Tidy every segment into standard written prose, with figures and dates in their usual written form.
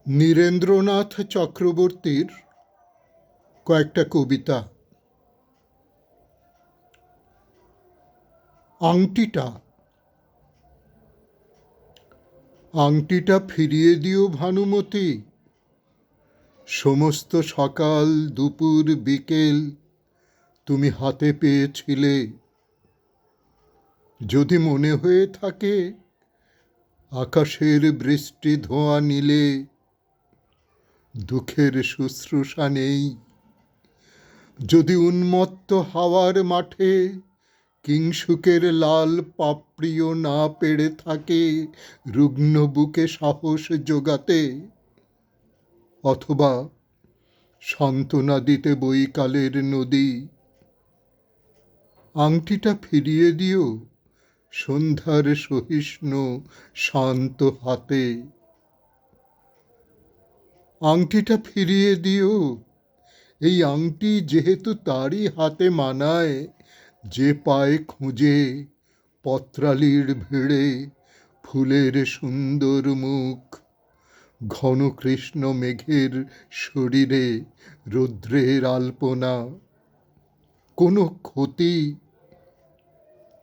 নীরেন্দ্রনাথ চক্রবর্তীর কয়েকটা কবিতা। আংটিটা আংটিটা ফিরিয়ে দিও ভানুমতি। সমস্ত সকাল দুপুর বিকেল তুমি হাতে পেয়েছিলে। যদি মনে হয়ে থাকে আকাশের বৃষ্টি ধোঁয়া নীলে, দুঃখের শুশ্রূষা নেই। যদি উন্মত্ত হাওয়ার মাঠে কিংসুকের লাল পাপড়িও না পেড়ে থাকে রুগ্ন বুকে সাহস জোগাতে, অথবা সান্ত্বনা দিতে বৈকালের নদী, আংটিটা ফিরিয়ে দিও সন্ধ্যার সহিষ্ণু শান্ত হাতে। আংটিটা ফিরিয়ে দিও, এই আংটি যেহেতু তারই হাতে মানায় যে পায় খুঁজে পত্রালির ভিড়ে ফুলের সুন্দর মুখ, ঘন কৃষ্ণ মেঘের শরীরে রৌদ্রের আলপনা। কোনো ক্ষতি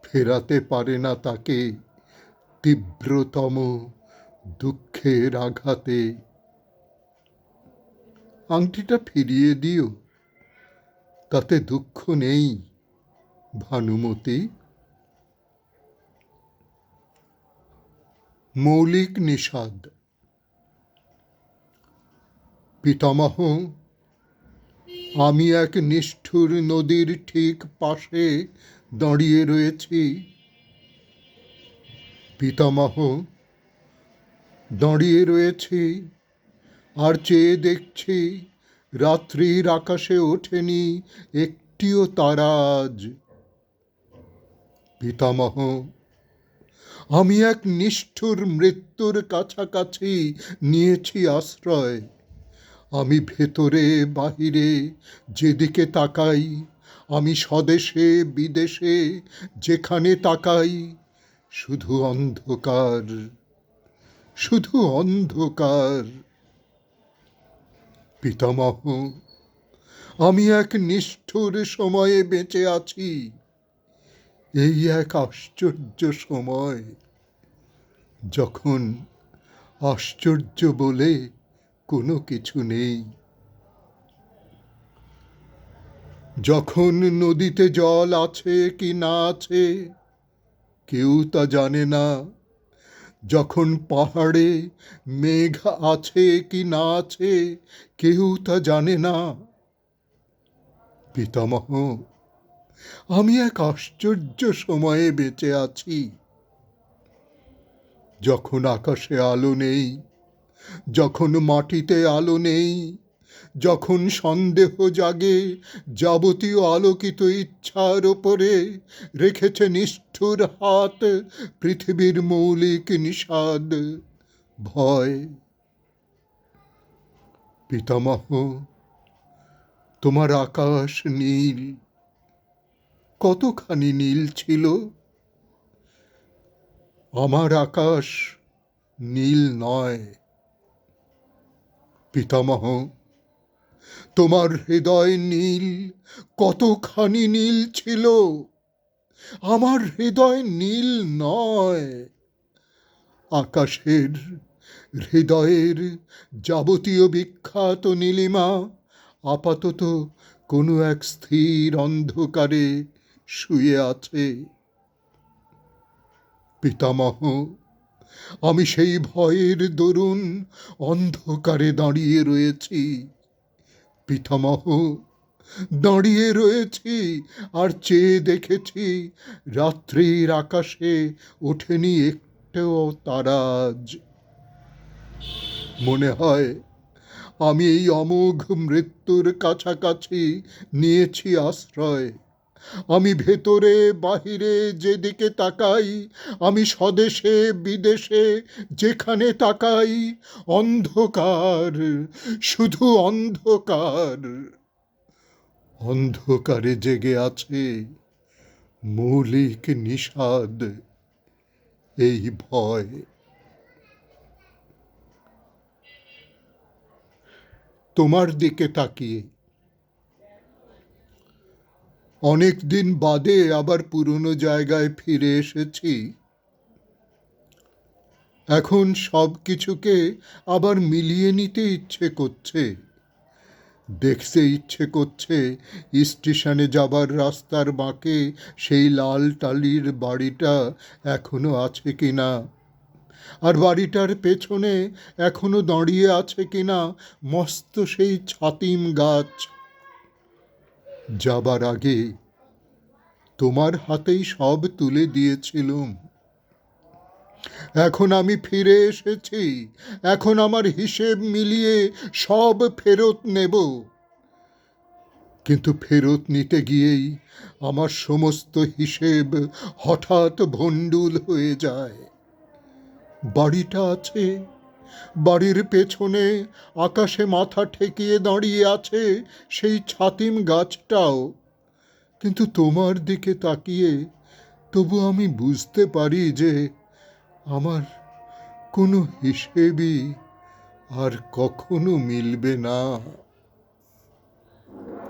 ফেরাতে পারে না তাকে তীব্রতম দুঃখের আঘাতে। আংটিটা ফিরিয়ে দিও, তাতে দুঃখ নেই ভানুমতি। মৌলিক নিষাদ। পিতামহ, আমি এক নিষ্ঠুর নদীর ঠিক পাশে দাঁড়িয়ে রয়েছি। পিতামহ, দাঁড়িয়ে রয়েছি আর চেয়ে দেখছি রাত্রির আকাশে ওঠেনি একটিও তারা আজ। পিতামহ, আমি এক নিষ্ঠুর মৃত্যুর কাছাকাছি নিয়েছি আশ্রয়। আমি ভেতরে বাহিরে যেদিকে তাকাই, আমি স্বদেশে বিদেশে যেখানে তাকাই, শুধু অন্ধকার, শুধু অন্ধকার। পিতামহ, আমি এক নিষ্ঠুর সময়ে বেঁচে আছি। এই এক আশ্চর্য সময়, যখন আশ্চর্য বলে কোনো কিছু নেই। যখন নদীতে জল আছে কি না আছে কেউ তা জানে না। যখন পাহাড়ে মেঘ আছে কি না আছে কেউ তা জানে না। পিতামহ, আমি এক আশ্চর্য সময়ে বেঁচে আছি। যখন আকাশে আলো নেই, যখন মাটিতে আলো নেই, যখন সন্দেহ জাগে যাবতীয় আলোকিত ইচ্ছার ওপরে রেখেছে নিষ্ঠুর হাত পৃথিবীর মৌলিক নিষাদ, ভয়। পিতামহ, তোমার আকাশ নীল, কতখানি নীল ছিল। আমার আকাশ নীল নয়। পিতামহ, তোমার হৃদয় নীল, কতখানি নীল ছিল। আমার হৃদয় নীল নয়। আকাশের হৃদয়ের যাবতীয় বিখ্যাত নীলিমা আপাতত কোনো এক স্থির অন্ধকারে শুয়ে আছে। পিতামহ, আমি সেই ভয়ের দরুন অন্ধকারে দাঁড়িয়ে রয়েছি। পিতামহ, দাঁড়িয়ে রয়েছি আর চেয়ে দেখেছি রাত্রির আকাশে ওঠেনি একটাও তারা আজ। মনে হয় আমি এই অমোঘ মৃত্যুর কাছাকাছি নিয়েছি আশ্রয়। আমি ভেতরে বাহিরে যেদিকে তাকাই, আমি স্বদেশে বিদেশে যেখানে তাকাই, অন্ধকার, শুধু অন্ধকার। অন্ধকারে জেগে আছে মৌলিক নিষাদ, এই ভয়। তোমার দিকে তাকিয়ে। অনেক দিন বাদে আবার পুরনো জায়গায় ফিরে এসেছি। এখন সব কিছুকে আবার মিলিয়ে নিতে ইচ্ছে করছে। দেখতে ইচ্ছে করছে স্টেশনে যাবার রাস্তার বাঁকে সেই লাল টালির বাড়িটা এখনো আছে কিনা, আর বাড়িটার পেছনে এখনো দাঁড়িয়ে আছে কিনা মস্ত সেই ছাতিম গাছ। যাবার আগে তোমার হাতেই সব তুলে দিয়েছিলুম। এখন আমি ফিরে এসেছি, এখন আমার হিসেব মিলিয়ে সব ফেরত নেব। কিন্তু ফেরত নিতে গিয়েই আমার সমস্ত হিসেব হঠাৎ ভণ্ডুল হয়ে যায়। বাড়িটা আছে, বাড়ির পেছনে আকাশে মাথা ঠেকিয়ে দাঁড়িয়ে আছে সেই ছাতিম গাছটাও। কিন্তু তোমার দিকে তাকিয়ে তবু আমি বুঝতে পারি যে আমার কোনো হিসেবই আর কখনো মিলবে না।